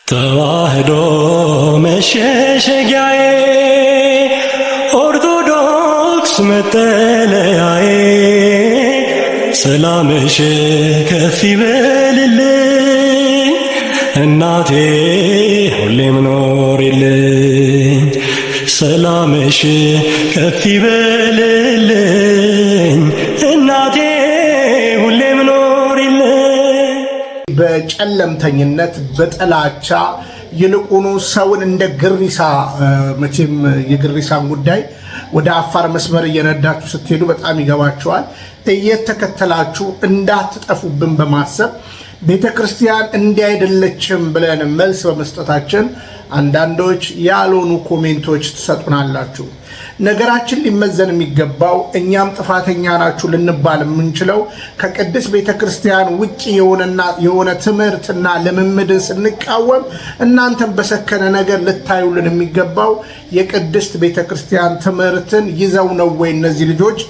ተዋህዶ መሸሸጊያዬ ኦርቶዶክስ መጠለያዬ ሰላምሽ ከፍ ይበልልኝ እናቴ ሁሌም ኖሪልኝ ሰላምሽ ከፍ ይበልልኝ እናቴ ሁሌም ኖሪልኝ። በጨለምተኝነት በጥላቻ ይልቁኑ ሰውን እንደ ግሪሳ መቼም የግሪሳን ጉዳይ ወደ አፋር መስመር እየነዳችሁ ስትሄዱ በጣም ይገባችኋል። እየተከተላችሁ እንዳትጠፉብን በማሰብ ቤተክርስቲያን እንዲያይደለችም ብለን መልስ በመስጠታችን አንዳንዶች ያልሆኑ ኮሜንቶች ትሰጡናላችሁ። ነገራችን ሊመዘን የሚገባው እኛም ጥፋተኛ ናችሁ ልንባል የምንችለው ከቅድስት ቤተክርስቲያን ውጪ የሆነ ትምህርትና ልምምድን ስንቃወም እናንተም በሰከነ ነገር ልታዩልን የሚገባው የቅድስት ቤተክርስቲያን ትምህርትን ይዘው ነው ወይ እነዚህ ልጆች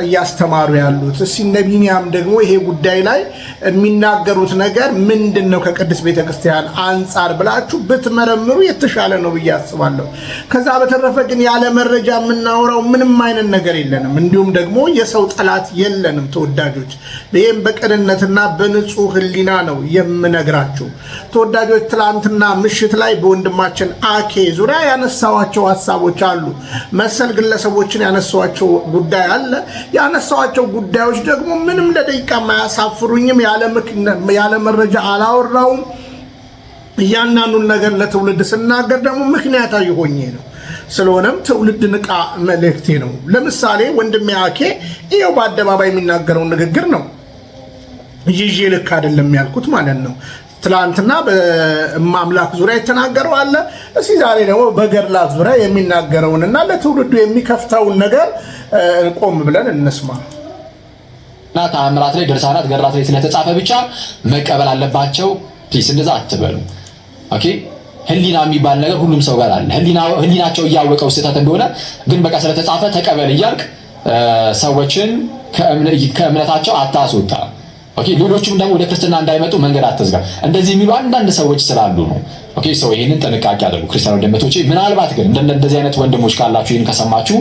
እያስተማሩ ያሉት? እስኪ እነ ቢኒያም ደግሞ ይሄ ጉዳይ ላይ የሚናገሩት ነገር ምንድን ነው ከቅድስት ቤተክርስቲያን አንጻር ብላችሁ ብትመረምሩ የተሻለ ነው ብዬ አስባለሁ። ከዛ በተረፈ ግን ያለ መረጃ የምናወራው ምንም አይነት ነገር የለንም። እንዲሁም ደግሞ የሰው ጠላት የለንም ተወዳጆች። ይህም በቅንነትና በንጹህ ሕሊና ነው የምነግራችሁ ተወዳጆች። ትላንትና ምሽት ላይ በወንድማችን አኬ ዙሪያ ያነሳዋቸው ሀሳቦች አሉ። መሰል ግለሰቦችን ያነሳዋቸው ጉዳይ አለ። ያነሳዋቸው ጉዳዮች ደግሞ ምንም ለደቂቃ ማያሳፍሩኝም። ያለ መረጃ አላወራውም። እያንዳንዱን ነገር ለትውልድ ስናገር ደግሞ ምክንያታዊ ሆኜ ነው። ስለሆነም ትውልድ ንቃ መልእክቴ ነው። ለምሳሌ ወንድሜ አኬ ይኸው በአደባባይ የሚናገረውን ንግግር ነው ይዤ ልክ አይደለም ያልኩት ማለት ነው። ትላንትና በማምላክ ዙሪያ የተናገረው አለ። እስኪ ዛሬ ደግሞ በገድላት ዙሪያ የሚናገረውንና ለትውልዱ የሚከፍተውን ነገር ቆም ብለን እንስማ። እና ተአምራት ላይ ድርሳናት ገድላት ላይ ስለተጻፈ ብቻ መቀበል አለባቸው። ፕሊስ እንደዛ አትበሉ። ኦኬ ህሊና የሚባል ነገር ሁሉም ሰው ጋር አለ። ህሊናቸው እያወቀው ስህተት እንደሆነ ግን በቃ ስለተጻፈ ተቀበል እያልክ ሰዎችን ከእምነታቸው አታስወጣ። ኦኬ ሌሎችም ደግሞ ወደ ክርስትና እንዳይመጡ መንገድ አትዝጋ። እንደዚህ የሚሉ አንዳንድ ሰዎች ስላሉ ነው። ኦኬ ሰው ይሄንን ጥንቃቄ አድርጉ ክርስቲያኖች ወንድሞቼ። ምናልባት ግን እንደዚህ አይነት ወንድሞች ካላችሁ ይሄን ከሰማችሁ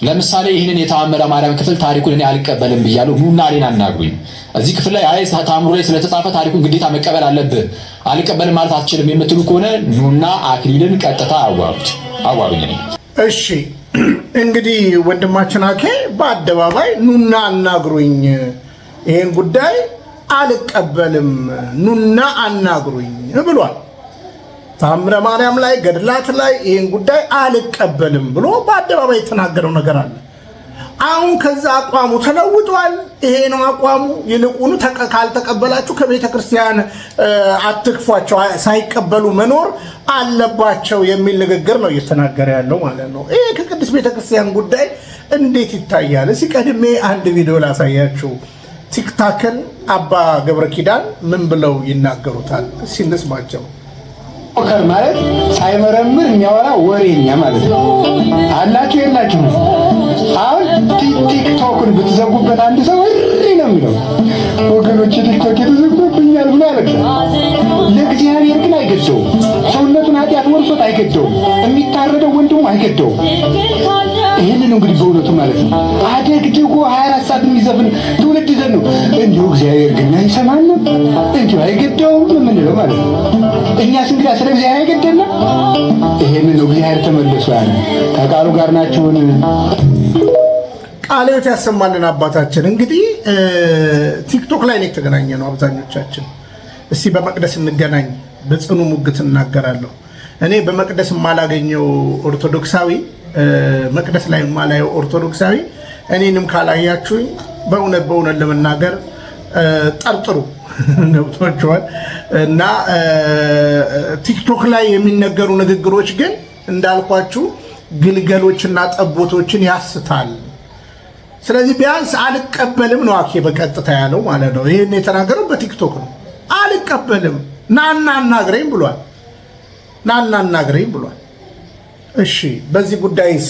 ለምሳሌ ይሄንን የተአምረ ማርያም ክፍል ታሪኩን እኔ አልቀበልም ብያለሁ፣ ኑና እኔን አናግሩኝ። እዚህ ክፍል ላይ አይ ታምሩ ላይ ስለተጻፈ ታሪኩን ግዴታ መቀበል አለብህ አልቀበልም ማለት አትችልም የምትሉ ከሆነ ኑና አክሊልን ቀጥታ አዋሩኝ። እሺ እንግዲህ ወንድማችን አኬ በአደባባይ ኑና አናግሩኝ፣ ይሄን ጉዳይ አልቀበልም ኑና አናግሩኝ ብሏል። ታምረ ማርያም ላይ ገድላት ላይ ይሄን ጉዳይ አልቀበልም ብሎ በአደባባይ የተናገረው ነገር አለ። አሁን ከዛ አቋሙ ተለውጧል። ይሄ ነው አቋሙ። ይልቁኑ ካልተቀበላችሁ ከቤተ ክርስቲያን አትክፏቸው፣ ሳይቀበሉ መኖር አለባቸው የሚል ንግግር ነው እየተናገረ ያለው ማለት ነው። ይሄ ከቅድስት ቤተ ክርስቲያን ጉዳይ እንዴት ይታያል? እስኪ ቀድሜ አንድ ቪዲዮ ላሳያችሁ። ቲክታክን አባ ገብረ ኪዳን ምን ብለው ይናገሩታል? እስኪ እንስማቸው። ኦከር ማለት ሳይመረምር የሚያወራ ወሬኛ ማለት ነው። አላችሁ የላችሁ? አሁን ቲክቶክን ብትዘጉበት አንድ ሰው እሪ ነው የሚለው። ወገኖች ቲክቶክ የተዘጉብኛል ብሎ ያለቅሳል። ለእግዚአብሔር ግን አይገደውም። ሰውነቱን ኃጢአት ወርሶት አይገደውም። የሚታረደው ወንድሙ አይገደውም። ይህንን እንግዲህ በእውነቱ ማለት ነው አደግድጎ 24 ሰዓት የሚዘፍን ትውልድ ይዘን ነው። እንዲሁ እግዚአብሔር ግን አይሰማንም፣ እንዲሁ አይገደውም የምንለው ማለት ነው። እኛስ እንግዲህ ስለ እግዚአብሔር አይገደንም። ይሄንን ነው እግዚአብሔር ተመልሶ ያለ ከቃሉ ጋር ናችሁን? ቃለ ሕይወት ያሰማልን አባታችን። እንግዲህ ቲክቶክ ላይ ነው የተገናኘ ነው አብዛኞቻችን። እስቲ በመቅደስ እንገናኝ፣ በጽኑ ሙግት እናገራለሁ። እኔ በመቅደስ የማላገኘው ኦርቶዶክሳዊ መቅደስ ላይ የማላየው ኦርቶዶክሳዊ እኔንም ካላያችሁኝ በእውነት ለመናገር ጠርጥሩ ነብቶችዋል። እና ቲክቶክ ላይ የሚነገሩ ንግግሮች ግን እንዳልኳችሁ ግልገሎችና ጠቦቶችን ያስታል። ስለዚህ ቢያንስ አልቀበልም ነው አኬ በቀጥታ ያለው ማለት ነው። ይሄን የተናገረው በቲክቶክ ነው። አልቀበልም ናና አናግረኝ ብሏል። እሺ በዚህ ጉዳይስ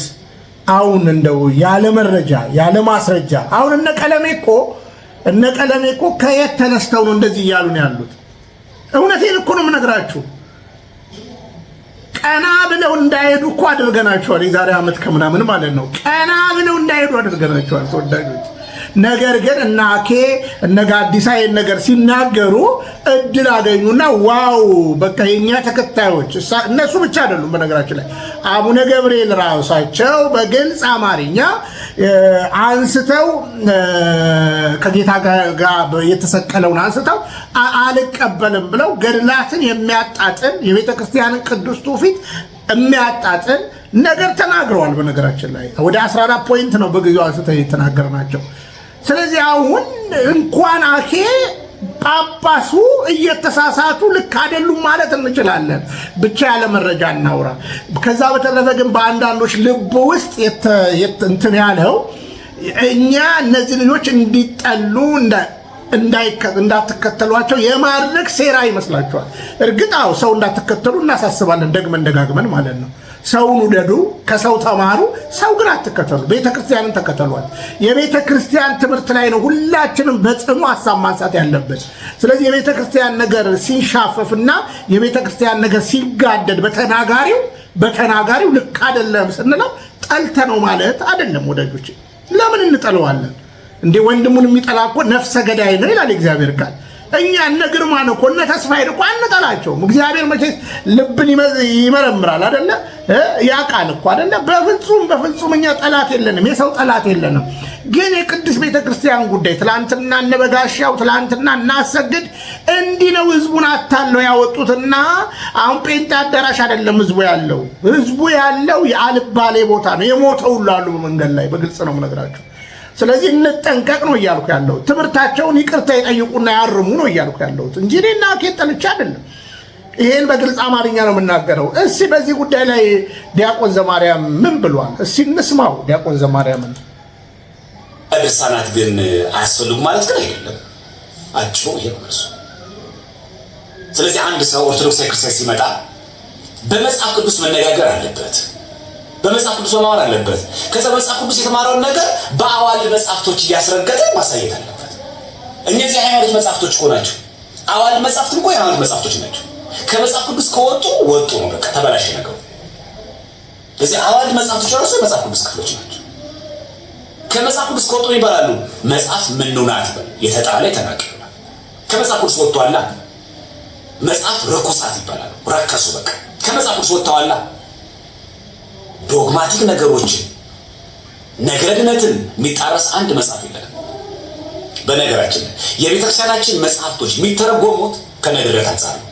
አሁን እንደው ያለ መረጃ ያለ ማስረጃ አሁን እነ ቀለሜ እኮ ከየት ተነስተው ነው እንደዚህ እያሉ ነው ያሉት? እውነቴን እኮ ነው የምነግራችሁ። ቀና ብለው እንዳይሄዱ እኮ አድርገናቸዋል። የዛሬ ዓመት ከምናምን ማለት ነው። ቀና ብለው እንዳይሄዱ አድርገናቸዋል ተወዳጆች። ነገር ግን እነ አኬ እነ ጋዲሳ ይህን ነገር ሲናገሩ እድል አገኙና ዋው በቃ የኛ ተከታዮች እነሱ ብቻ አይደሉም። በነገራችን ላይ አቡነ ገብርኤል ራሳቸው በግልጽ አማርኛ አንስተው ከጌታ ጋር የተሰቀለውን አንስተው አልቀበልም ብለው ገድላትን የሚያጣጥል የቤተ ክርስቲያንን ቅዱስ ትውፊት የሚያጣጥል ነገር ተናግረዋል። በነገራችን ላይ ወደ 14 ፖይንት ነው በጊዜው አንስተው የተናገርናቸው። ስለዚህ አሁን እንኳን አኬ ጳጳሱ እየተሳሳቱ ልክ አይደሉም ማለት እንችላለን። ብቻ ያለ መረጃ እናውራ። ከዛ በተረፈ ግን በአንዳንዶች ልብ ውስጥ እንትን ያለው እኛ እነዚህ ልጆች እንዲጠሉ እንዳትከተሏቸው የማድረግ ሴራ ይመስላችኋል። እርግጥ አዎ ሰው እንዳትከተሉ እናሳስባለን ደግመን ደጋግመን ማለት ነው። ሰውን ውደዱ፣ ከሰው ተማሩ፣ ሰው ግን አትከተሉ። ቤተክርስቲያንን ተከተሏል። የቤተክርስቲያን ትምህርት ላይ ነው ሁላችንም በጽኑ ሀሳብ ማንሳት ያለብን። ስለዚህ የቤተክርስቲያን ነገር ሲንሻፈፍና የቤተክርስቲያን ነገር ሲጋደድ በተናጋሪው ልክ አይደለም ስንለው ጠልተ ነው ማለት አይደለም ወዳጆች። ለምን እንጠለዋለን እንዴ? ወንድሙን የሚጠላ እኮ ነፍሰ ገዳይ ነው ይላል እግዚአብሔር ቃል። እኛ እነ ግርማን እኮ እነ ተስፋዬን እኮ አንጠላቸውም። እግዚአብሔር መቼስ ልብን ይመረምራል አይደለ? ያውቃል እኮ አይደለ? በፍጹም እኛ ጠላት የለንም፣ የሰው ጠላት የለንም። ግን የቅድስት ቤተክርስቲያን ጉዳይ ትላንትና እነ በጋሻው ትላንትና እናሰግድ እንዲህ ነው ህዝቡን አታለው ያወጡትና አሁን ጴንጤ አዳራሽ አይደለም ህዝቡ ያለው የአልባሌ ቦታ ነው። የሞተው ሁሉ አሉ በመንገድ ላይ በግልጽ ነው የምነግራቸው። ስለዚህ እንጠንቀቅ ነው እያልኩ ያለው። ትምህርታቸውን ይቅርታ ይጠይቁና ያርሙ ነው እያልኩ ያለሁት እንጂ እኔና አኬ ጠልቼ አይደለም። ይሄን በግልጽ አማርኛ ነው የምናገረው። እስቲ በዚህ ጉዳይ ላይ ዲያቆን ዘማርያም ምን ብሏል? እስቲ እንስማው። ዲያቆን ዘማርያምን ድርሳናት ግን አያስፈልጉም ማለት ግን አይደለም። አጭሩ ይሄ ነው። ስለዚህ አንድ ሰው ኦርቶዶክሳዊ ክርስቲያን ሲመጣ በመጽሐፍ ቅዱስ መነጋገር አለበት። በመጽሐፍ ቅዱስ መማር አለበት። ከዛ መጽሐፍ ቅዱስ የተማረውን ነገር በአዋልድ መጽሐፍቶች እያስረገጠ ማሳየት አለበት። እነዚህ ሃይማኖት መጽሐፍቶች እኮ ናቸው። አዋልድ መጽሐፍት እኮ የሃይማኖት መጽሐፍቶች ናቸው። ከመጽሐፍ ቅዱስ ከወጡ ወጡ ነው፣ በቃ ተበላሸ ነገሩ። ስለዚህ አዋልድ መጽሐፍቶች ራሱ የመጽሐፍ ቅዱስ ክፍሎች ናቸው። ከመጽሐፍ ቅዱስ ከወጡ ይባላሉ መጽሐፍ ምኑናት የተጣለ የተናቀ። ከመጽሐፍ ቅዱስ ወጥቷላ መጽሐፍ ርኩሳት ይባላሉ፣ ረከሱ። በቃ ከመጽሐፍ ቅዱስ ወጥተዋላ። ዶግማቲክ ነገሮችን ነገረ ድነትን የሚጣረስ አንድ መጽሐፍ የለም። በነገራችን ላይ የቤተክርስቲያናችን መጽሐፍቶች የሚተረጎሙት ከነገረ ድነት አንጻር ነው።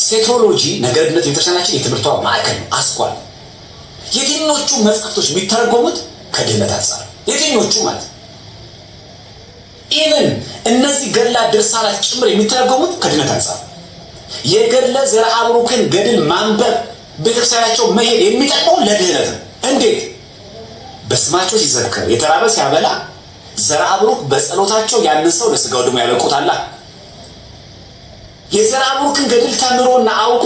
ሴትሮሎጂ ነገረ ድነት የቤተክርስቲያናችን የትምህርቷ ማዕከል ነው፣ አስኳል። የትኞቹ መጽሐፍቶች የሚተረጎሙት ከድነት አንጻር ነው። የትኞቹ ማለት ኢቨን እነዚህ ገድላ ድርሳናት ጭምር የሚተረጎሙት ከድነት አንጻር ነው። የገድለ ዘርዓ ብሩክን ገድል ማንበብ ቤተክርስቲያናቸው መሄድ የሚጠቅመው ለድህነት ነው። እንዴት? በስማቸው ሲዘከር የተራበ ሲያበላ ዘርዓ ብሩክ በጸሎታቸው ያንን ሰው ለስጋው ደግሞ ያበቁታል። የዘርዓ ብሩክን ገድል ተምሮና አውቆ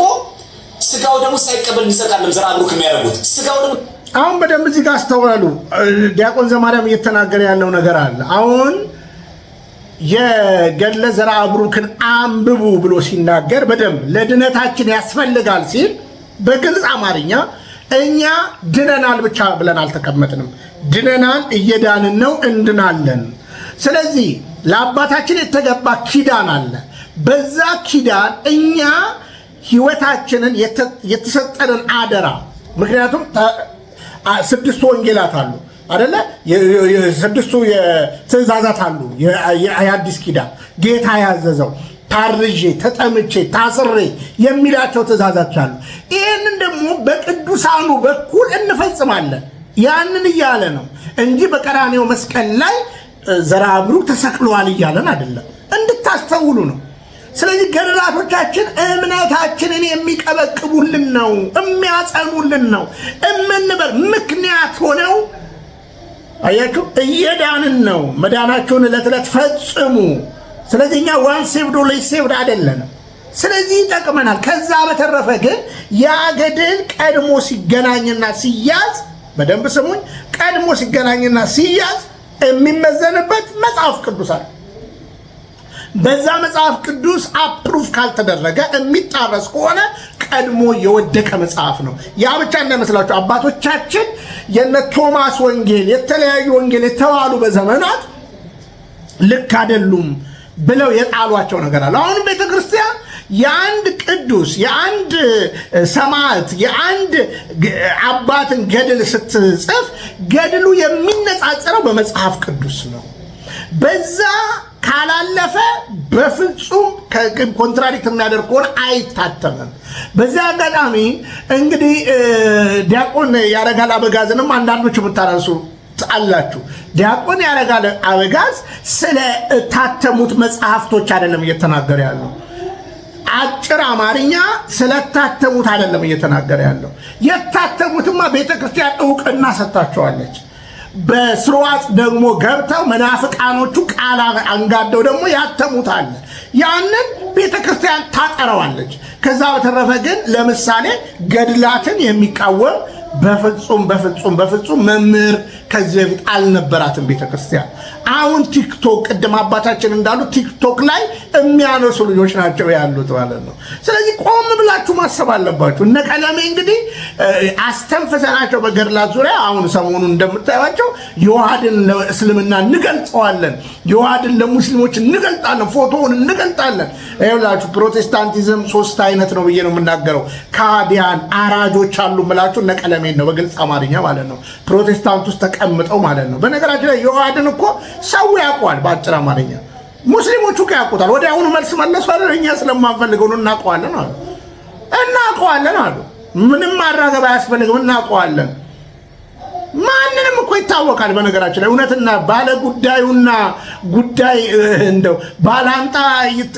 ስጋው ደግሞ ሳይቀበል የሚጸድቃለም ዘርዓ ብሩክ የሚያደርጉት ስጋው ደግሞ አሁን በደንብ እዚህ ጋር አስተውሉ። ዲያቆን ዘማርያም እየተናገረ ያለው ነገር አለ። አሁን የገድለ ዘርዓ ብሩክን አንብቡ ብሎ ሲናገር በደንብ ለድነታችን ያስፈልጋል ሲል በግልጽ አማርኛ እኛ ድነናል ብቻ ብለን አልተቀመጥንም። ድነናል፣ እየዳንን ነው፣ እንድናለን። ስለዚህ ለአባታችን የተገባ ኪዳን አለ። በዛ ኪዳን እኛ ህይወታችንን የተሰጠንን አደራ፣ ምክንያቱም 6 ወንጌላት አሉ አይደለ? 6 ትእዛዛት አሉ የአዲስ ኪዳን ጌታ ያዘዘው ታርዤ ተጠምቼ ታስሬ የሚላቸው ትእዛዛት አሉ። ይህንን ደግሞ በቅዱሳኑ በኩል እንፈጽማለን። ያንን እያለ ነው እንጂ በቀራኔው መስቀል ላይ ዘርዓ ብሩክ ተሰቅሏል እያለን አይደለም። እንድታስተውሉ ነው። ስለዚህ ገድላቶቻችን እምነታችንን የሚቀበቅቡልን ነው፣ የሚያጸኑልን ነው። እምንበር ምክንያት ሆነው አያችሁ፣ እየዳንን ነው። መዳናችሁን ዕለት ዕለት ፈጽሙ። ስለዚህ እኛ ዋን ሴቭድ ኦልዌይስ ሴቭድ አይደለንም። ስለዚህ ይጠቅመናል። ከዛ በተረፈ ግን ያ ገድል ቀድሞ ሲገናኝና ሲያዝ፣ በደንብ ስሙኝ፣ ቀድሞ ሲገናኝና ሲያዝ የሚመዘንበት መጽሐፍ ቅዱስ አለ። በዛ መጽሐፍ ቅዱስ አፕሩፍ ካልተደረገ የሚጣረስ ከሆነ ቀድሞ የወደቀ መጽሐፍ ነው። ያ ብቻ እንዳይመስላችሁ አባቶቻችን የነ ቶማስ ወንጌል የተለያዩ ወንጌል የተባሉ በዘመናት ልክ አይደሉም ብለው የጣሏቸው ነገር አለ። አሁን ቤተክርስቲያን የአንድ ቅዱስ የአንድ ሰማዕት የአንድ አባትን ገድል ስትጽፍ ገድሉ የሚነጻጸረው በመጽሐፍ ቅዱስ ነው። በዛ ካላለፈ በፍጹም ኮንትራዲክት የሚያደርግ ከሆነ አይታተምም። በዚህ አጋጣሚ እንግዲህ ዲያቆን ያረጋል አበጋዝንም አንዳንዶች የምታነሱ አላችሁ። ዲያቆን ያረጋል አበጋዝ ስለ ታተሙት መጽሐፍቶች አይደለም እየተናገረ ያለው። አጭር አማርኛ ስለታተሙት አይደለም እየተናገረ ያለው። የታተሙትማ ቤተክርስቲያን እውቅና ሰጥታቸዋለች። በስርዋጽ ደግሞ ገብተው መናፍቃኖቹ ቃል አንጋደው ደግሞ ያተሙታል። ያንን ቤተክርስቲያን ታጠረዋለች። ከዛ በተረፈ ግን ለምሳሌ ገድላትን የሚቃወም በፍጹም መምህር ከዚህ በፊት አልነበራትም ቤተክርስቲያን። አሁን ቲክቶክ ቅድም አባታችን እንዳሉ ቲክቶክ ላይ የሚያነሱ ልጆች ናቸው ያሉት ማለት ነው። ስለዚህ ቆም ብላችሁ ማሰብ አለባችሁ። እነ ቀለሜ እንግዲህ አስተንፍሰናቸው በገድላት ዙሪያ አሁን ሰሞኑን እንደምታዩቸው የዋሃድን ለእስልምና እንገልጸዋለን፣ የዋሃድን ለሙስሊሞች እንገልጣለን፣ ፎቶውን እንገልጣለን። ይኸውላችሁ ፕሮቴስታንቲዝም 3 አይነት ነው ብዬ ነው የምናገረው። ካዲያን አራጆች አሉ ምላችሁ እነ ቀለሜን ነው በግልጽ አማርኛ ማለት ነው። ፕሮቴስታንት ውስጥ ተቀምጠው ማለት ነው። በነገራችን ላይ የዋሃድን እኮ ሰው ያውቀዋል በአጭር አማርኛ። ሙስሊሞቹ ያውቁታል። ወደ አሁኑ መልስ መለሱ አይደል? እኛ ስለማንፈልገው ነው እናውቀዋለን አሉ። ምንም ማራገብ አያስፈልግም፣ እናውቀዋለን። ማንንም እኮ ይታወቃል። በነገራችን ላይ እውነትና ባለ ጉዳዩና ጉዳይ እንደው ባላንጣ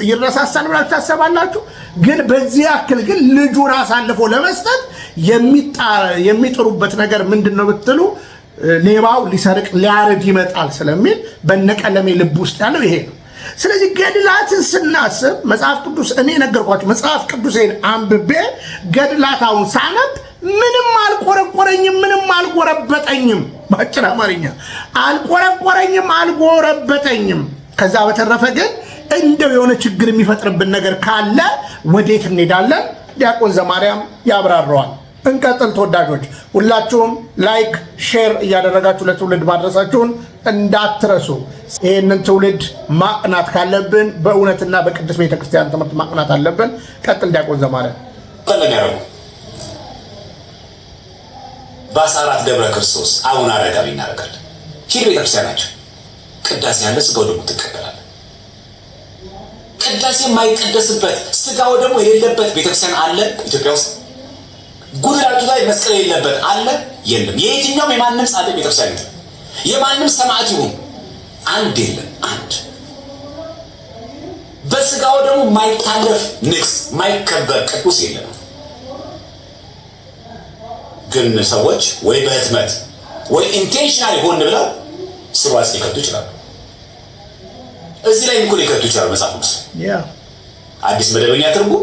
ይረሳሳል ብላችሁ ታሰባላችሁ? ግን በዚህ ያክል ግን ልጁን አሳልፎ ለመስጠት የሚጥሩበት ነገር ምንድነው ብትሉ ሌባው ሊሰርቅ ሊያርድ ይመጣል ስለሚል በነቀለሜ ልብ ውስጥ ያለው ይሄ ነው። ስለዚህ ገድላትን ስናስብ መጽሐፍ ቅዱስ እኔ ነገርኳችሁ መጽሐፍ ቅዱሴን አንብቤ ገድላታውን ሳነብ ምንም አልቆረቆረኝም፣ ምንም አልጎረበጠኝም። ባጭር አማርኛ አልጎረበጠኝም። ከዛ በተረፈ ግን እንደው የሆነ ችግር የሚፈጥርብን ነገር ካለ ወዴት እንሄዳለን? ዲያቆን ዘማርያም ያብራራዋል። እንቀጥል። ተወዳጆች ሁላችሁም ላይክ ሼር እያደረጋችሁ ለትውልድ ማድረሳችሁን እንዳትረሱ። ይህንን ትውልድ ማቅናት ካለብን በእውነትና በቅዱስ ቤተክርስቲያን ትምህርት ማቅናት አለብን። ቀጥል ዲያቆን ዘማርያም። በ14 ደብረ ክርስቶስ አቡነ አረጋዊ እናደርጋለን። ሂድ ቤተክርስቲያናቸው ቅዳሴ ያለ ስጋው ደግሞ ትቀበላለህ። ቅዳሴ የማይቀደስበት ስጋው ደግሞ የሌለበት ቤተክርስቲያን አለ ኢትዮጵያ ውስጥ? ጉልላቱ ላይ መስቀል የሌለበት አለ? የለም። የየትኛውም የማንም ጻድቅ ቤተክርስቲያን የለም። የማንም ሰማዕት ይሁን አንድ የለም። አንድ በስጋው ደግሞ የማይታለፍ ንግስ የማይከበር ቅዱስ የለም። ግን ሰዎች ወይ በህትመት ወይ ኢንቴንሽናል ሆን ብለው ስርዋጽ ሊከቱ ይችላሉ። እዚህ ላይ እኮ ሊከቱ ይችላሉ። መጽሐፍ ቅዱስ አዲስ መደበኛ ትርጉም፣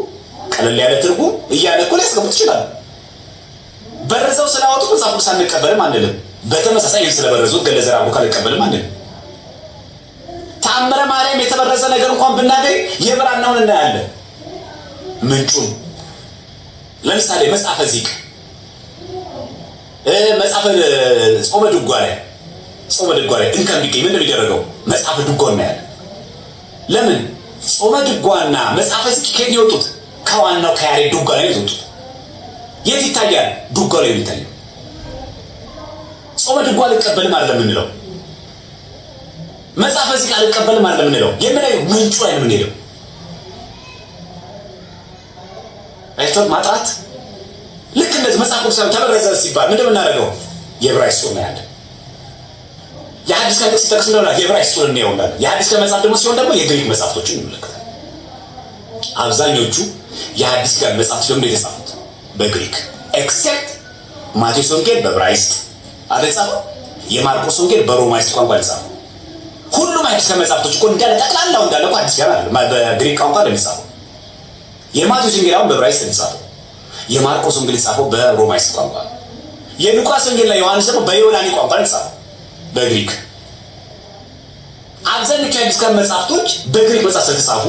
ቀለል ያለ ትርጉም እያለ እኮ ሊያስቀምጡ ይችላሉ። በረዘው ስላወጡ መጽሐፍ ቅዱስ አንቀበልም አንልም። በተመሳሳይ ይህን ስለበረዙት ገለ ዘርዓ ቡሩክ አንቀበልም አንልም። ተአምረ ማርያም የተበረዘ ነገር እንኳን ብናገኝ የብራናውን እናያለን ምንጩን። ለምሳሌ መጽሐፈ ዚቅ፣ መጽሐፈ ጾመ ድጓ ላይ እንከን ቢገኝ ምን እንደሚደረገው መጽሐፈ ድጓ እናያለን። ለምን ጾመ ድጓና መጽሐፈ ዚቅ ከየት የወጡት? ከዋናው ከያሬድ ድጓ ላይ የወጡት። የት ይታያል? ድጓ ላይ የሚታየው። ጾመ ድጓ አልቀበልም አይደለም የምንለው፣ መጽሐፈ ዚቅ አልቀበልም አይደለም የምንለው። የምናየው ምንጩ ላይ ነው የምንሄደው። አይቶን ማጥራት ልክ እንደዚህ መጽሐፍ ቅዱስ ተበረዘ ሲባል ምንድን ነው የምናደርገው? የዕብራይስጡን ነው ያለ። የሐዲስ ቃል ሲጠቅስ እንደሆነ የዕብራይስጡን ነው ያለው። የሐዲስ ቃል መጽሐፍ ደግሞ ሲሆን ደግሞ የግሪክ መጽሐፍቶችን እንመለከታለን። አብዛኞቹ የሐዲስ ቃል መጽሐፍት ደግሞ የተጻፉት በግሪክ ኤክሴፕት ማቴዎስ ወንጌል በዕብራይስጥ አልተጻፈው፣ የማርቆስ ወንጌል በሮማይስጥ ቋንቋ አልተጻፈው። ሁሉም አዲስ ቃል መጽሐፍቶች እኮ እንዳለ ጠቅላላው እንዳለ እኮ አዲስ ቃል አይደለም፣ በግሪክ ቋንቋ ነው የተጻፈው። የማቴዎስ ወንጌል አሁን በዕብራይስጥ ነው የተጻፈው። የማርቆስ ወንጌል የተጻፈው በሮማይስጥ ቋንቋ ነው። የሉቃስ ወንጌል ላይ ዮሐንስ ደግሞ በዮናኒ ቋንቋ ነው የተጻፈው፣ በግሪክ። አብዛኞቹ የአዲስ ቃል መጽሐፍቶች በግሪክ መጽሐፍ ስለተጻፉ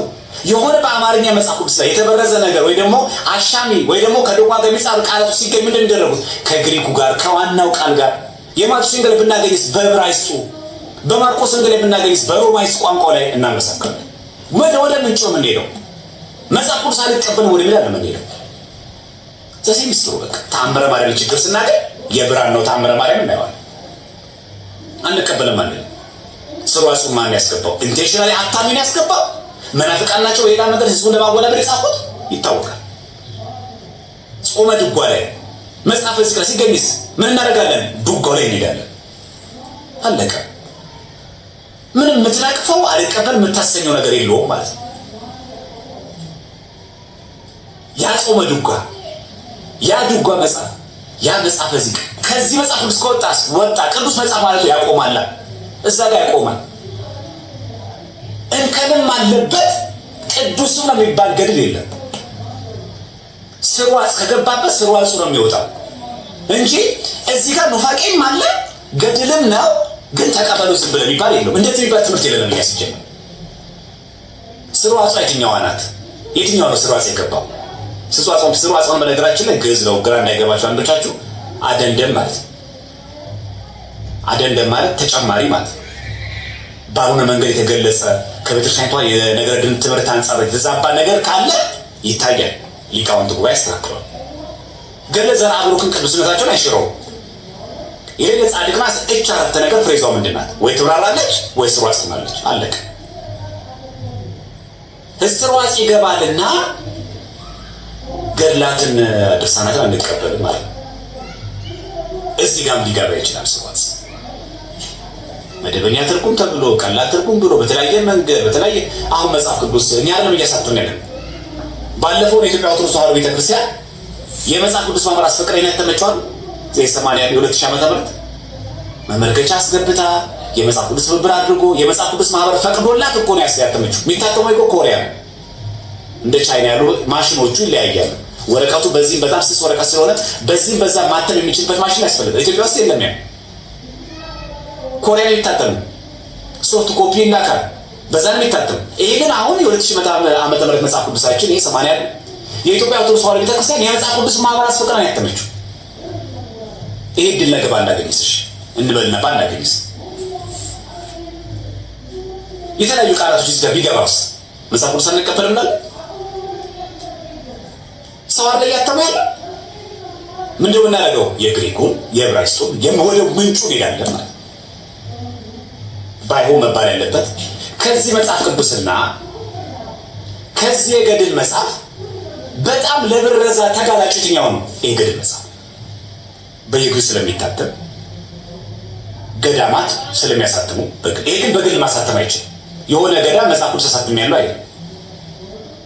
የሆነ በአማርኛ መጽሐፍ ቅዱስ ላይ የተበረዘ ነገር ወይ ደግሞ አሻሚ ወይ ደግሞ ከዶጓ ጋር የሚጻፍ ቃላቱ ሲገኝ ምንድን እንደሚደረጉት ከግሪኩ ጋር ከዋናው ቃል ጋር የማርቆስ ወንጌል ብናገኝስ በዕብራይስጡ በማርቆስ ወንጌል ብናገኝስ በሮማይስጥ ቋንቋ ላይ እናመሰክራለን። ወደ ምንጩ ምን ሄደው መጽሐፍ ቅዱስ አልቀበልም ወደ ሚላል ምን ሄደው ስለዚህ ምስሩ በቃ ተአምረ ማርያም ችግር ስናገኝ የብራን ነው ተአምረ ማርያም እናየዋለን። አንቀበልም ማለት ስርዋጹ ማን ያስገባው ኢንቴንሽናሊ አታሚን ያስገባው መናፍቃን ናቸው። ሌላ ነገር ህዝቡን ለማወናበድ የጻፉት ይታወቃል። ጾመ ድጓ ላይ መጽሐፍ ዝክር ሲገኝስ ምን እናደርጋለን? ድጓው ላይ እንሄዳለን። አለቀ። ምንም የምትናቅፈው አልቀበል የምታሰኘው ነገር የለውም ማለት ነው። ያ ጾመ ድጓ ያ ድጓ መጽሐፍ ያ መጽሐፍ ዝክር ከዚህ መጽሐፍ ቅዱስ ከወጣስ ወጣ። ቅዱስ መጽሐፍ ማለት ያቆማል፣ እዛ ጋር ያቆማል። እንከንም አለበት ቅዱስም ነው የሚባል ገድል የለም። ስርዋጽ ከገባበት ስርዋጹ ነው የሚወጣው እንጂ እዚህ ጋር ኑፋቄም አለ ገድልም ነው ግን ተቀበሉ ዝም ብለው የሚባል የለም። እንደዚህ የሚባል ትምህርት የለም። ያስጀምር ስርዋጹ የትኛዋ ናት? የትኛው ነው ስርዋጽ የገባው? ስርዋጽ በነገራችን ላይ ግዕዝ ነው። ግራ እንዳይገባችሁ አንዶቻችሁ አደንደም ማለት አደንደም ማለት ተጨማሪ ማለት ባልሆነ መንገድ የተገለጸ ከቤተክርስቲያኒቷ የነገረ ድነት ትምህርት አንጻር የተዛባ ነገር ካለ ይታያል። ሊቃውንት ጉባኤ ያስተካክሏል። ገድለ ዘርዓ ብሩክን ቅዱስነታቸውን አይሽረውም። ይሄ ለጻድቅ ናት እች አረፍተ ነገር ፍሬዛው ምንድን ናት? ወይ ትብራራለች ወይ ስርዋጽ ትሆናለች። አለቀ። ስርዋጽ ይገባልና ገድላትን ድርሳናትን አንቀበልም ማለት ነው። እዚህ ጋርም ሊገባ ይችላል ስርዋጽ መደበኛ ትርጉም ተብሎ ቀላል ትርጉም ብሎ በተለያየ መንገድ በተለያየ አሁን መጽሐፍ ቅዱስ እኛ አይደለም እያሳተምን ያለን። ባለፈው የኢትዮጵያ ኦርቶዶክስ ተዋሕዶ ቤተክርስቲያን የመጽሐፍ ቅዱስ ማህበር አስፈቅረኝ ያተመቸዋል የ2000 ዓመተ ምህረት መመልከቻ አስገብታ የመጽሐፍ ቅዱስ ትብብር አድርጎ የመጽሐፍ ቅዱስ ማህበር ፈቅዶላት እኮ ነው ያተመችው። የሚታተመው እኮ ኮሪያ ነው። እንደ ቻይና ያሉ ማሽኖቹ ይለያያሉ። ወረቀቱ በዚህም በጣም ስስ ወረቀት ስለሆነ በዚህም በዛ ማተም የሚችልበት ማሽን ያስፈልጋል። ኢትዮጵያ ውስጥ የለም። ያ ኮሪያ ነው የሚታተም ሶፍት ኮፒ እናካል በዛ ነው የሚታተም። ይሄ ግን አሁን የ2000 ዓመተ ምህረት መጽሐፍ ቅዱሳችን ይሄ 80 የኢትዮጵያ ኦርቶዶክስ ተዋሕዶ ቤተክርስቲያን የመጽሐፍ ቅዱስ ማህበር አስፈቅረን ያተመችው። ይሄ ድል ነገ ባናገኝስ እሺ እንበልና ባናገኝስ የተለያዩ ቃላቶች እዚህ ጋር ቢገባስ መጽሐፍ ቅዱስ አንቀበልም ማለት ሰው ላይ ያተማል። ምንድነው እናደርገው? የግሪኩን የዕብራይስጡን የወደ ምንጩ ይላል ማለት ባይሆን መባል ያለበት ከዚህ መጽሐፍ ቅዱስና ከዚህ የገድል መጽሐፍ በጣም ለብረዛ ተጋላጭ የትኛው ነው? የገድል መጽሐፍ በየጊዜው ስለሚታተም ገዳማት ስለሚያሳትሙ ይሄ ግን በግል ማሳተም አይችልም። የሆነ ገዳም መጽሐፍ ቅዱስ አሳትም ያለው አይደል።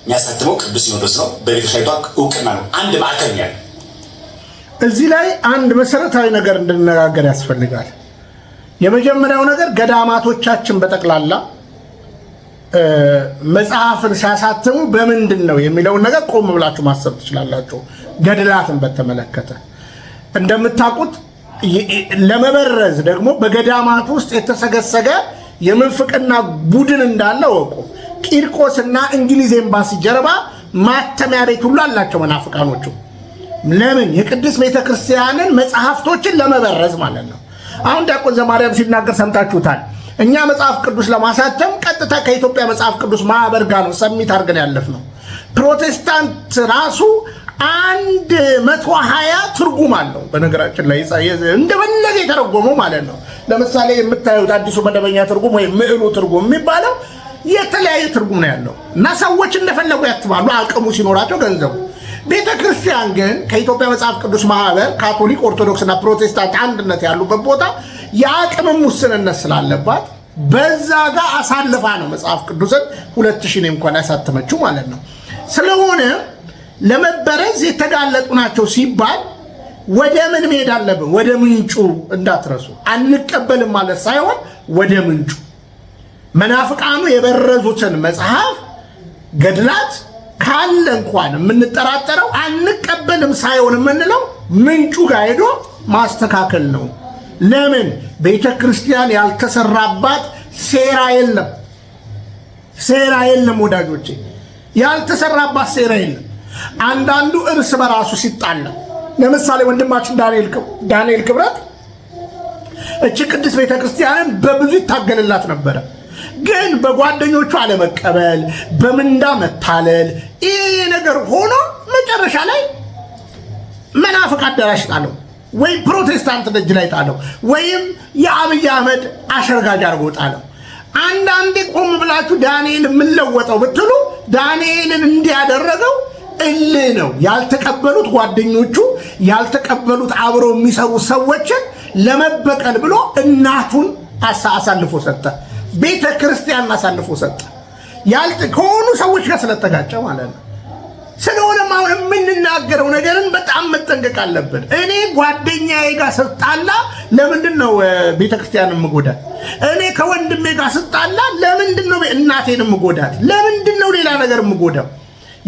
የሚያሳትመው ቅዱስ ሲኖዶስ ነው። በቤተክርስቲያኒቷ እውቅና ነው። አንድ ማዕከል ነው ያለው። እዚህ ላይ አንድ መሰረታዊ ነገር እንድንነጋገር ያስፈልጋል። የመጀመሪያው ነገር ገዳማቶቻችን በጠቅላላ መጽሐፍን ሲያሳትሙ በምንድን ነው የሚለውን ነገር ቆም ብላችሁ ማሰብ ትችላላችሁ። ገድላትን በተመለከተ እንደምታውቁት ለመበረዝ ደግሞ በገዳማት ውስጥ የተሰገሰገ የምንፍቅና ቡድን እንዳለ ወቁ። ቂርቆስና እንግሊዝ ኤምባሲ ጀርባ ማተሚያ ቤት ሁሉ አላቸው መናፍቃኖቹ። ለምን? የቅድስት ቤተክርስቲያንን መጽሐፍቶችን ለመበረዝ ማለት ነው። አሁን ዲያቆን ዘማርያም ሲናገር ሰምታችሁታል። እኛ መጽሐፍ ቅዱስ ለማሳተም ቀጥታ ከኢትዮጵያ መጽሐፍ ቅዱስ ማህበር ጋር ነው ሰሚት አድርገን ያለፍነው። ፕሮቴስታንት ራሱ 120 ትርጉም አለው። በነገራችን ላይ እንደበለጠ የተረጎመው ማለት ነው። ለምሳሌ የምታዩት አዲሱ መደበኛ ትርጉም ወይም ምዕሉ ትርጉም የሚባለው የተለያየ ትርጉም ነው ያለው እና ሰዎች እንደፈለጉ ያትማሉ አቅሙ ሲኖራቸው ገንዘቡ። ቤተክርስቲያን ግን ከኢትዮጵያ መጽሐፍ ቅዱስ ማህበር ካቶሊክ፣ ኦርቶዶክስና ፕሮቴስታንት አንድነት ያሉበት ቦታ የአቅምም ውስንነት ስላለባት በዛ ጋር አሳልፋ ነው መጽሐፍ ቅዱስን 2000 እንኳን ያሳተመችው ማለት ነው። ስለሆነ ለመበረዝ የተጋለጡ ናቸው ሲባል ወደ ምን መሄድ አለብን? ወደ ምንጩ እንዳትረሱ። አንቀበልም ማለት ሳይሆን ወደ ምንጩ መናፍቃኑ የበረዙትን መጽሐፍ ገድላት ካለ እንኳን የምንጠራጠረው አንቀበልም ሳይሆን የምንለው ምንጩ ጋር ሄዶ ማስተካከል ነው። ለምን? ቤተ ክርስቲያን ያልተሰራባት ሴራ የለም፣ ሴራ የለም ወዳጆቼ። ያልተሰራባት ሴራ የለም። አንዳንዱ እርስ በራሱ ሲጣላ፣ ለምሳሌ ወንድማችን ዳንኤል ክብረት እቺ ቅድስት ቤተክርስቲያንን በብዙ ይታገልላት ነበረ። ግን በጓደኞቹ አለመቀበል፣ በምንዳ መታለል፣ ይሄ ነገር ሆኖ መጨረሻ ላይ መናፍቅ አዳራሽ ጣለው፣ ወይም ፕሮቴስታንት ደጅ ላይ ጣለው፣ ወይም የአብይ አህመድ አሸርጋጅ አድርጎ ጣለው። አንዳንዴ ቆም ብላችሁ ዳንኤል የምንለወጠው ብትሉ ዳንኤልን እንዲያደረገው እልህ ነው። ያልተቀበሉት ጓደኞቹ፣ ያልተቀበሉት አብረው የሚሰሩ ሰዎችን ለመበቀል ብሎ እናቱን አሳልፎ ሰጠ፣ ቤተ ክርስቲያን አሳልፎ ሰጠ። ከሆኑ ሰዎች ጋር ስለተጋጨ ማለት ነው። ስለሆነም አሁን የምንናገረው ነገርን በጣም መጠንቀቅ አለብን። እኔ ጓደኛዬ ጋር ስጣላ ለምንድን ነው ቤተክርስቲያን የምጎዳት? እኔ ከወንድሜ ጋር ስጣላ ለምንድን ነው እናቴን የምጎዳት? ለምንድን ነው ሌላ ነገር የምጎዳው?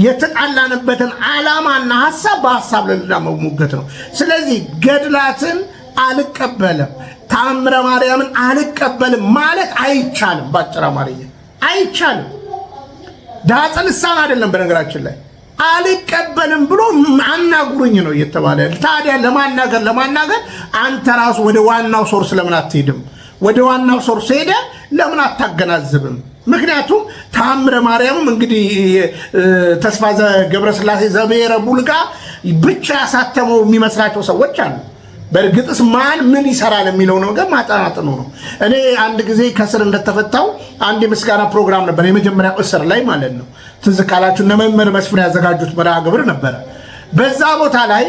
የተጣላንበትን ዓላማና ሐሳብ በሐሳብ ለሌላ መሞገት ነው። ስለዚህ ገድላትን አልቀበልም፣ ተአምረ ማርያምን አልቀበልም ማለት አይቻልም። ባጭር አማርኛ አይቻልም። ዳጸ ልሳን አይደለም። በነገራችን ላይ አልቀበልም ብሎ አናጉሩኝ ነው እየተባለ። ታዲያ ለማናገር አንተ ራሱ ወደ ዋናው ሶርስ ለምን አትሄድም? ወደ ዋናው ሶርስ ሄደ ለምን አታገናዝብም? ምክንያቱም ተአምረ ማርያምም እንግዲህ ተስፋ ገብረስላሴ ዘብሔረ ቡልጋ ብቻ ያሳተመው የሚመስላቸው ሰዎች አሉ። በእርግጥስ ማን ምን ይሰራል የሚለው ነገር ማጠናጠኑ ነው። እኔ አንድ ጊዜ ከስር እንደተፈታው አንድ የምስጋና ፕሮግራም ነበር፣ የመጀመሪያው እስር ላይ ማለት ነው። ትዝ ካላችሁ እነ መምህር መስፍን ያዘጋጁት መርሃ ግብር ነበረ። በዛ ቦታ ላይ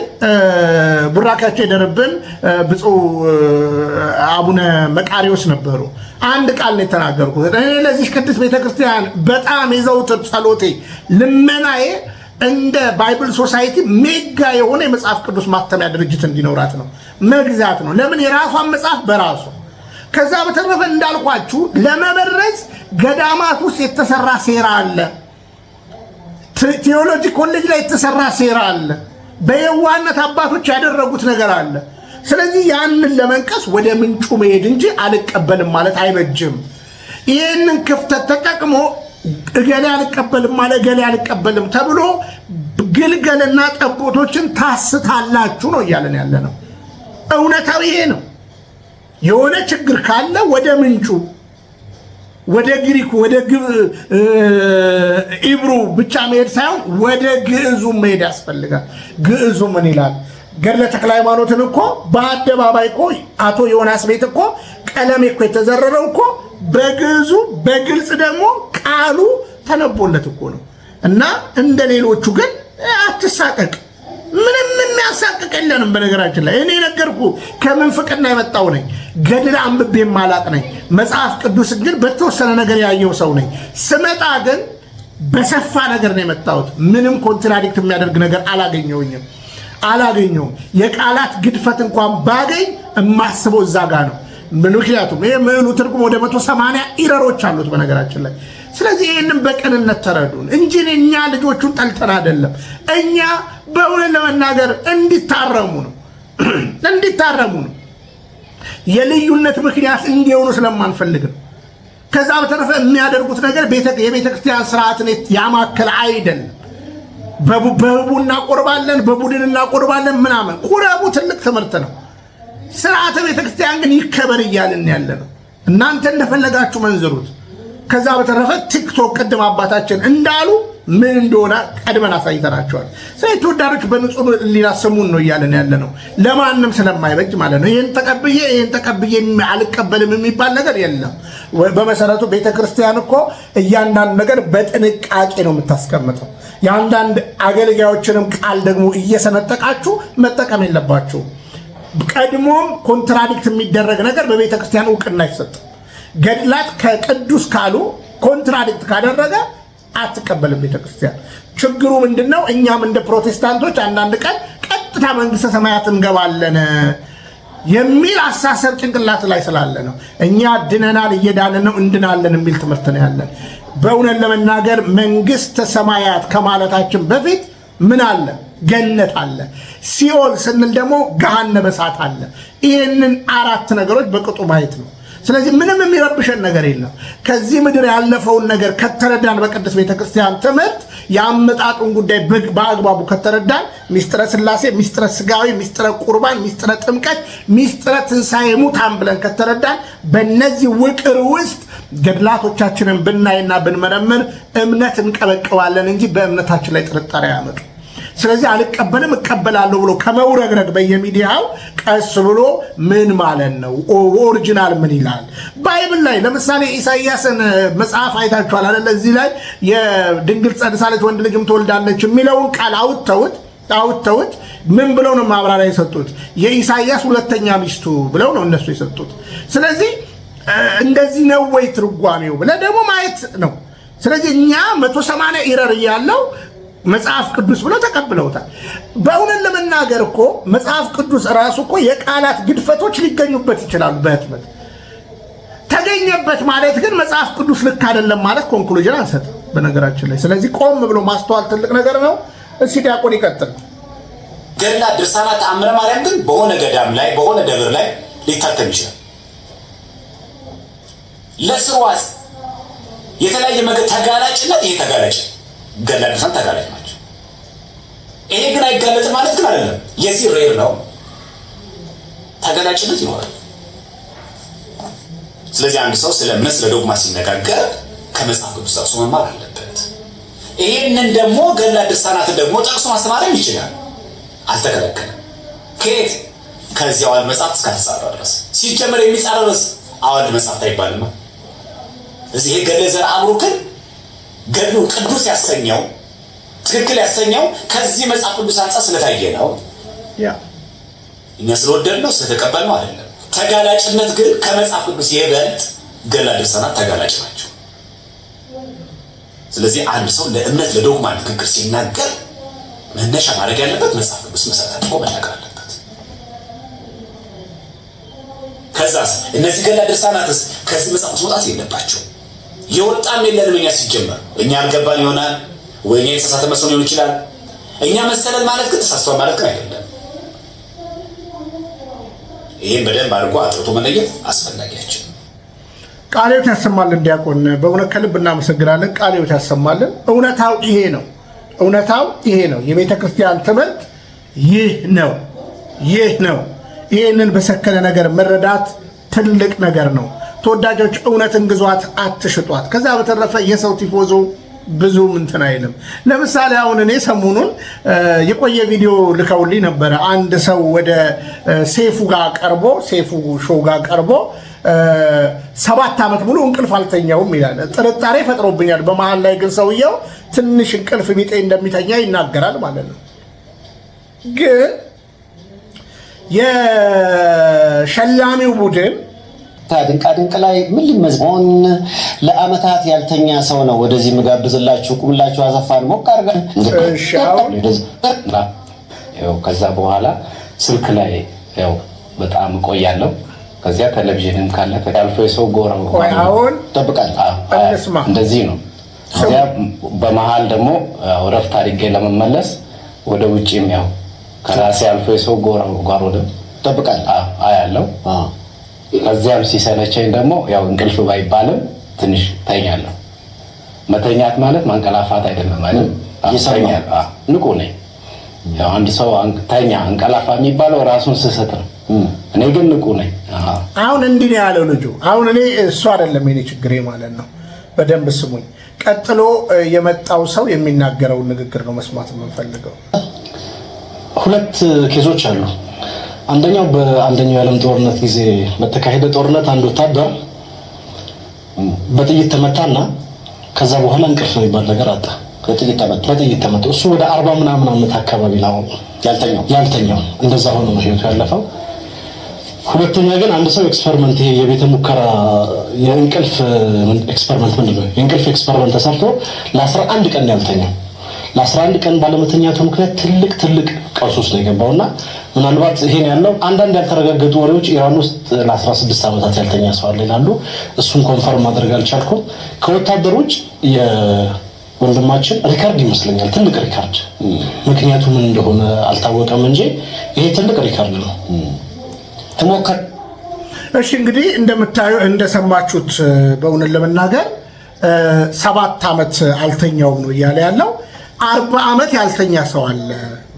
ቡራካቸው የደረብን ብፁዕ አቡነ መቃሪዎስ ነበሩ። አንድ ቃል ነው የተናገርኩት። እኔ ለዚህ ቅድስት ቤተክርስቲያን በጣም የዘውትር ጸሎቴ፣ ልመናዬ እንደ ባይብል ሶሳይቲ ሜጋ የሆነ የመጽሐፍ ቅዱስ ማተሚያ ድርጅት እንዲኖራት ነው፣ መግዛት ነው። ለምን? የራሷን መጽሐፍ በራሱ። ከዛ በተረፈ እንዳልኳችሁ ለመበረዝ ገዳማት ውስጥ የተሰራ ሴራ አለ። ቴዎሎጂ ኮሌጅ ላይ የተሰራ ሴራ አለ። በየዋነት አባቶች ያደረጉት ነገር አለ። ስለዚህ ያንን ለመንቀስ ወደ ምንጩ መሄድ እንጂ አልቀበልም ማለት አይበጅም። ይህንን ክፍተት ተጠቅሞ እገሌ አልቀበልም ማለት እገሌ አልቀበልም ተብሎ ግልገልና ጠቦቶችን ታስታላችሁ ነው እያለን ያለ ነው። እውነታው ይሄ ነው። የሆነ ችግር ካለ ወደ ምንጩ፣ ወደ ግሪኩ፣ ወደ ኢብሩ ብቻ መሄድ ሳይሆን ወደ ግዕዙ መሄድ ያስፈልጋል። ግዕዙ ምን ይላል? ገድለ ተክለ ሃይማኖትን እኮ በአደባባይ እኮ አቶ ዮናስ ቤት እኮ ቀለም እኮ የተዘረረው እኮ በግዕዙ በግልጽ ደግሞ ቃሉ ተነቦለት እኮ ነው። እና እንደ ሌሎቹ ግን አትሳቀቅ። ምንም የሚያሳቅቅ የለንም። በነገራችን ላይ እኔ ነገርኩ ከምንፍቅና የመጣው ነኝ። ገድል አንብቤ ማላቅ ነኝ። መጽሐፍ ቅዱስ ግን በተወሰነ ነገር ያየው ሰው ነኝ። ስመጣ ግን በሰፋ ነገር ነው የመጣሁት። ምንም ኮንትራዲክት የሚያደርግ ነገር አላገኘውም። የቃላት ግድፈት እንኳን ባገኝ የማስበው እዛ ጋ ነው። ምክንያቱም ይሄ ምዕሉ ትርጉም ወደ 180 ኢረሮች አሉት በነገራችን ላይ። ስለዚህ ይህንን በቅንነት ተረዱን እንጂ እኛ ልጆቹን ጠልተን አይደለም። እኛ በእውነት ለመናገር እንዲታረሙ ነው። የልዩነት ምክንያት እንዲሆኑ ስለማንፈልግ ነው። ከዛ በተረፈ የሚያደርጉት ነገር የቤተክርስቲያን ስርዓትን ያማከለ አይደለም። በህቡ እናቆርባለን፣ በቡድን እናቆርባለን ምናምን። ቁረቡ ትልቅ ትምህርት ነው። ስርዓተ ቤተክርስቲያን ግን ይከበር እያልን ያለ ነው። እናንተ እንደፈለጋችሁ መንዝሩት። ከዛ በተረፈ ቲክቶክ ቅድም አባታችን እንዳሉ ምን እንደሆነ ቀድመን አሳይተናቸዋል። ስለዚህ ተወዳጆች በንጹህ ሊናሰሙን ነው እያልን ያለ ነው። ለማንም ስለማይበጅ ማለት ነው። ይህን ተቀብዬ አልቀበልም የሚባል ነገር የለም። በመሰረቱ ቤተክርስቲያን እኮ እያንዳንዱ ነገር በጥንቃቄ ነው የምታስቀምጠው። የአንዳንድ አገልጋዮችንም ቃል ደግሞ እየሰነጠቃችሁ መጠቀም የለባችሁ። ቀድሞም ኮንትራዲክት የሚደረግ ነገር በቤተክርስቲያን እውቅና አይሰጥም። ገድላት ከቅዱስ ካሉ ኮንትራዲክት ካደረገ አትቀበልም ቤተክርስቲያን። ችግሩ ምንድነው? እኛም እንደ ፕሮቴስታንቶች አንዳንድ ቀን ቀጥታ መንግስተ ሰማያት እንገባለን የሚል አሳሰብ ጭንቅላት ላይ ስላለ ነው። እኛ ድነናል፣ እየዳንን ነው፣ እንድናለን የሚል ትምህርት ነው ያለን። በእውነት ለመናገር መንግስተ ሰማያት ከማለታችን በፊት ምን አለ? ገነት አለ። ሲኦል ስንል ደግሞ ገሃነመ እሳት አለ። ይህንን 4 ነገሮች በቅጡ ማየት ነው። ስለዚህ ምንም የሚረብሸን ነገር የለም። ከዚህ ምድር ያለፈውን ነገር ከተረዳን በቅዱስ ቤተክርስቲያን ትምህርት የአመጣጡን ጉዳይ በአግባቡ ከተረዳን ሚስጥረ ሥላሴ፣ ሚስጥረ ሥጋዌ፣ ሚስጥረ ቁርባን፣ ሚስጥረ ጥምቀት፣ ሚስጥረ ትንሣኤ ሙታን ብለን ከተረዳን በእነዚህ ውቅር ውስጥ ገድላቶቻችንን ብናይና ብንመረምር እምነት እንቀበቀባለን እንጂ በእምነታችን ላይ ጥርጣሬ ያመጡ። ስለዚህ አልቀበልም እቀበላለሁ ብሎ ከመውረግረግ በየሚዲያው ቀስ ብሎ ምን ማለት ነው? ኦሪጂናል ምን ይላል? ባይብል ላይ ለምሳሌ ኢሳይያስን መጽሐፍ አይታችኋል አይደል? እዚህ ላይ የድንግል ጸንሳለች ወንድ ልጅም ትወልዳለች የሚለውን ቃል አውጥተውት ምን ብለው ነው ማብራሪያ የሰጡት? የኢሳይያስ ሁለተኛ ሚስቱ ብለው ነው እነሱ የሰጡት። ስለዚህ እንደዚህ ነው ወይ ትርጓሜው ብለህ ደግሞ ማየት ነው። ስለዚህ እኛ 180 ኢረር እያለው መጽሐፍ ቅዱስ ብለው ተቀብለውታል። በእውነት ለመናገር እኮ መጽሐፍ ቅዱስ ራሱ እኮ የቃላት ግድፈቶች ሊገኙበት ይችላሉ በህትመት ተገኘበት ማለት ግን መጽሐፍ ቅዱስ ልክ አይደለም ማለት ኮንክሉዥን አንሰጥም በነገራችን ላይ። ስለዚህ ቆም ብሎ ማስተዋል ትልቅ ነገር ነው። እስኪ ዲያቆን ይቀጥል። ገድላ ድርሳናት ተአምረ ማርያም ግን በሆነ ገዳም ላይ በሆነ ደብር ላይ ሊታተም ይችላል። ለስርዋጽ የተለያየ መንገድ ተጋላጭነት ይሄ ተጋላጭ ገድላ ድርሳናት ተጋላጭ ናቸው። ይሄ ግን አይጋለጥም ማለት ግን አይደለም። የዚህ ሬር ነው ተጋላጭነት ይኖራል። ስለዚህ አንድ ሰው ስለ እምነት ስለ ዶግማ ሲነጋገር ከመጽሐፍ ቅዱስ ጠቅሶ መማር አለበት። ይሄንን ደግሞ ገድላ ድርሳናትን ደግሞ ጠቅሶ ማስተማርም ይችላል፣ አልተከለከለም። ከየት ከዚህ አዋልድ መጽሐፍ እስካልተጻፈ ድረስ ሲጀመር የሚጻረርስ አዋልድ መጽሐፍ አይባልም። እዚህ ገድለ ዘርዓ ቡሩክን ገድሉ ቅዱስ ያሰኘው ትክክል ያሰኘው ከዚህ መጽሐፍ ቅዱስ አንጻር ስለታየ ነው። እኛ ስለወደድ ነው ስለተቀበል ነው አይደለም። ተጋላጭነት ግን ከመጽሐፍ ቅዱስ የበልጥ ገድላ ድርሳናት ተጋላጭ ናቸው። ስለዚህ አንድ ሰው ለእምነት ለዶግማ ንግግር ሲናገር መነሻ ማድረግ ያለበት መጽሐፍ ቅዱስ መሰረት አድርጎ መናገር አለበት። ከዛስ እነዚህ ገድላ ድርሳናትስ ከዚህ መጽሐፍ ቅዱስ መውጣት የለባቸው። የወጣም የለንም እኛ ሲጀመር እኛ አልገባን ይሆናል ወይ እኛ የተሳሳተ መስሎ ሊሆን ይችላል። እኛ መሰለን ማለት ግን ተሳስቷል ማለት ግን አይደለም። ይህን በደንብ አድርጎ አጥርቶ መለየት አስፈላጊያችን። ቃለ ሕይወት ያሰማልን ዲያቆን፣ በእውነት ከልብ እናመሰግናለን። ቃለ ሕይወት ያሰማልን። እውነታው ይሄ ነው። እውነታው ይሄ ነው። የቤተ ክርስቲያን ትምህርት ይህ ነው። ይህንን በሰከነ ነገር መረዳት ትልቅ ነገር ነው። ተወዳጆች እውነትን ግዟት፣ አትሽጧት። ከዛ በተረፈ የሰው ቲፎዞ ብዙ እንትን አይልም። ለምሳሌ አሁን እኔ ሰሞኑን የቆየ ቪዲዮ ልከውልኝ ነበረ። አንድ ሰው ወደ ሴፉ ሾው ጋር ቀርቦ 7 ዓመት ሙሉ እንቅልፍ አልተኛውም ይላል። ጥርጣሬ ፈጥሮብኛል። በመሀል ላይ ግን ሰውየው ትንሽ እንቅልፍ ቢጤ እንደሚተኛ ይናገራል ማለት ነው። ግን የሸላሚው ቡድን ድንቃድንቅ ላይ ምን ሊመዝሆን ለአመታት ያልተኛ ሰው ነው ወደዚህ ምጋብዝላችሁ። ቁምላችሁ አዘፋን ሞቅ አድርገን ከዛ በኋላ ስልክ ላይ ያው በጣም እቆያለሁ። ከዚያ ቴሌቪዥንም ካለ ተላልፎ የሰው ጎራው ጠብቃል። እንደዚህ ነው። ከዚያ በመሃል ደግሞ ረፍት አድርጌ ለመመለስ ወደ ውጪም ያው ከራሴ አልፎ የሰው ጎራው ጓሮ ጠብቃል አያለው። ከዚያም ሲሰለቸኝ ደግሞ ያው እንቅልፍ ባይባልም ትንሽ ተኛለሁ። መተኛት ማለት ማንቀላፋት አይደለም ማለት ይሰኛል። ንቁ ነኝ። ያው አንድ ሰው ተኛ አንቀላፋ የሚባለው ራሱን ስስት ነው። እኔ ግን ንቁ ነኝ። አሁን እንዲህ ነው ያለው ልጁ። አሁን እኔ እሱ አይደለም የኔ ችግሬ ማለት ነው። በደንብ ስሙኝ። ቀጥሎ የመጣው ሰው የሚናገረውን ንግግር ነው መስማት የምንፈልገው። ሁለት ኬዞች አሉ። አንደኛው በአንደኛው የዓለም ጦርነት ጊዜ በተካሄደ ጦርነት አንድ ወታደር በጥይት ተመታና ከዛ በኋላ እንቅልፍ የሚባል ነገር አጣ። በጥይት ተመታ። እሱ ወደ 40 ምናምን ዓመት አካባቢ ነው ያልተኛው። እንደዛ ሆኖ ነው ህይወቱ ያለፈው። ሁለተኛ ግን አንድ ሰው ኤክስፐሪመንት የቤተ ሙከራ የእንቅልፍ ኤክስፐሪመንት የእንቅልፍ ኤክስፐሪመንት ተሰርቶ ለ11 ቀን ያልተኛው። ለ11 ቀን ባለመተኛቱ ምክንያት ትልቅ ቀውስ ውስጥ ነው የገባውና ምናልባት ይሄን ያለው አንዳንድ ያልተረጋገጡ ወሬዎች ኢራን ውስጥ ለ16 ዓመታት ያልተኛ ሰው አለ ይላሉ። እሱን ኮንፈርም ማድረግ አልቻልኩም። ከወታደሮች የወንድማችን ሪካርድ ይመስለኛል ትልቅ ሪካርድ፣ ምክንያቱ ምን እንደሆነ አልታወቀም እንጂ ይሄ ትልቅ ሪካርድ ነው። እሺ እንግዲህ እንደሰማችሁት በእውነት ለመናገር 7 ዓመት አልተኛውም ነው እያለ ያለው። 40 ዓመት ያልተኛ ሰው አለ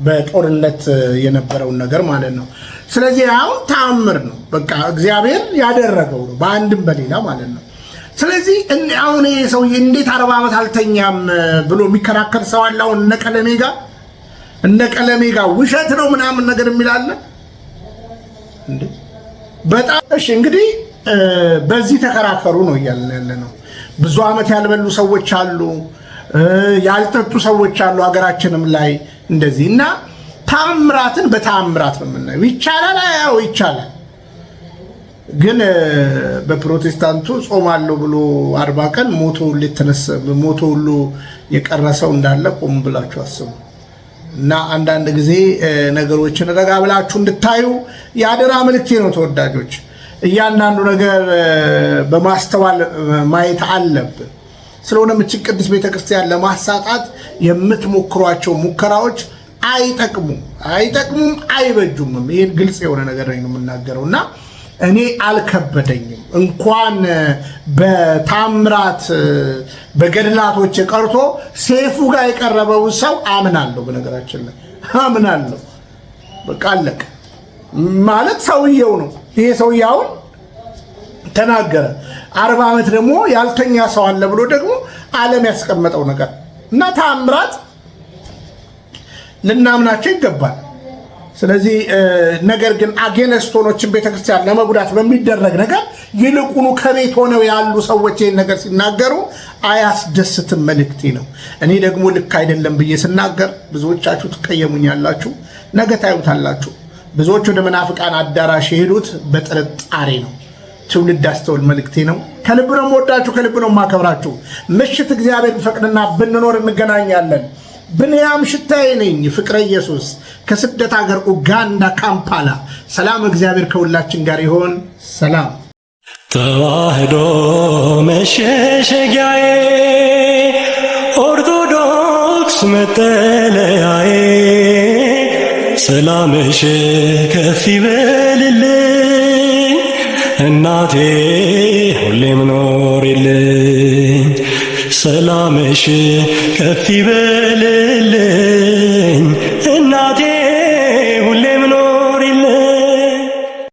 በጦርነት የነበረውን ነገር ማለት ነው። ስለዚህ አሁን ተአምር ነው፣ በቃ እግዚአብሔር ያደረገው ነው በአንድም በሌላ ማለት ነው። ስለዚህ አሁን ይሄ ሰውዬ እንዴት 40 ዓመት አልተኛም ብሎ የሚከራከር ሰው አለ? አሁን እነ ቀለሜ ጋር ውሸት ነው ምናምን ነገር የሚላለ እንዴ? በጣም እሺ እንግዲህ በዚህ ተከራከሩ ነው እያልን ያለ ነው። ብዙ ዓመት ያልበሉ ሰዎች አሉ፣ ያልጠጡ ሰዎች አሉ ሀገራችንም ላይ እንደዚህ እና ታምራትን በታምራት ነው የምናየው። ይቻላል፣ አዎ ይቻላል። ግን በፕሮቴስታንቱ ጾማለሁ ብሎ 40 ቀን ሞቶ ሁሉ የቀረሰው እንዳለ ቆም ብላችሁ አስቡ። እና አንዳንድ ጊዜ ነገሮችን ረጋ ብላችሁ እንድታዩ የአደራ መልእክቴ ነው ተወዳጆች። እያንዳንዱ ነገር በማስተዋል ማየት አለብን። ስለሆነም እቺ ቅድስት ቤተክርስቲያን ለማሳጣት የምትሞክሯቸው ሙከራዎች አይጠቅሙም፣ አይበጁም። ይሄን ግልጽ የሆነ ነገር ነው የምናገረው እና እኔ አልከበደኝም። እንኳን በታምራት በገድላቶች ቀርቶ ሴፉ ጋር የቀረበው ሰው አምናለሁ። በነገራችን ላይ አምናለሁ። በቃ አለቀ ማለት ሰውየው ነው። ይሄ ሰውየው ተናገረ። 40 ዓመት ደግሞ ያልተኛ ሰው አለ ብሎ ደግሞ ዓለም ያስቀመጠው ነገር እና ታምራት ልናምናቸው ይገባል። ስለዚህ ነገር ግን አጌነስቶኖችን ቤተክርስቲያን ለመጉዳት በሚደረግ ነገር ይልቁኑ ከቤት ሆነው ያሉ ሰዎች ይህን ነገር ሲናገሩ አያስደስትም መልእክቴ ነው። እኔ ደግሞ ልክ አይደለም ብዬ ስናገር ብዙዎቻችሁ ትቀየሙኛላችሁ፣ ነገ ታዩታላችሁ። ብዙዎች ወደ መናፍቃን አዳራሽ የሄዱት በጥርጣሬ ነው። ትውልድ አስተውል መልእክቴ ነው። ከልብ ነው የምወዳችሁ፣ ከልብ ነው የማከብራችሁ። ምሽት እግዚአብሔር ቢፈቅድና ብንኖር እንገናኛለን። ብንያም ሽታዬ ነኝ፣ ፍቅረ ኢየሱስ ከስደት ሀገር ኡጋንዳ ካምፓላ። ሰላም እግዚአብሔር ከሁላችን ጋር ይሆን። ሰላም። ተዋህዶ መሸሸጊያዬ፣ ኦርቶዶክስ መጠለያዬ፣ ሰላምሽ ከፍ ይበልልኝ እናቴ ሁሌም ኖሪልኝ። ሰላምሽ ከፍ ይበልልኝ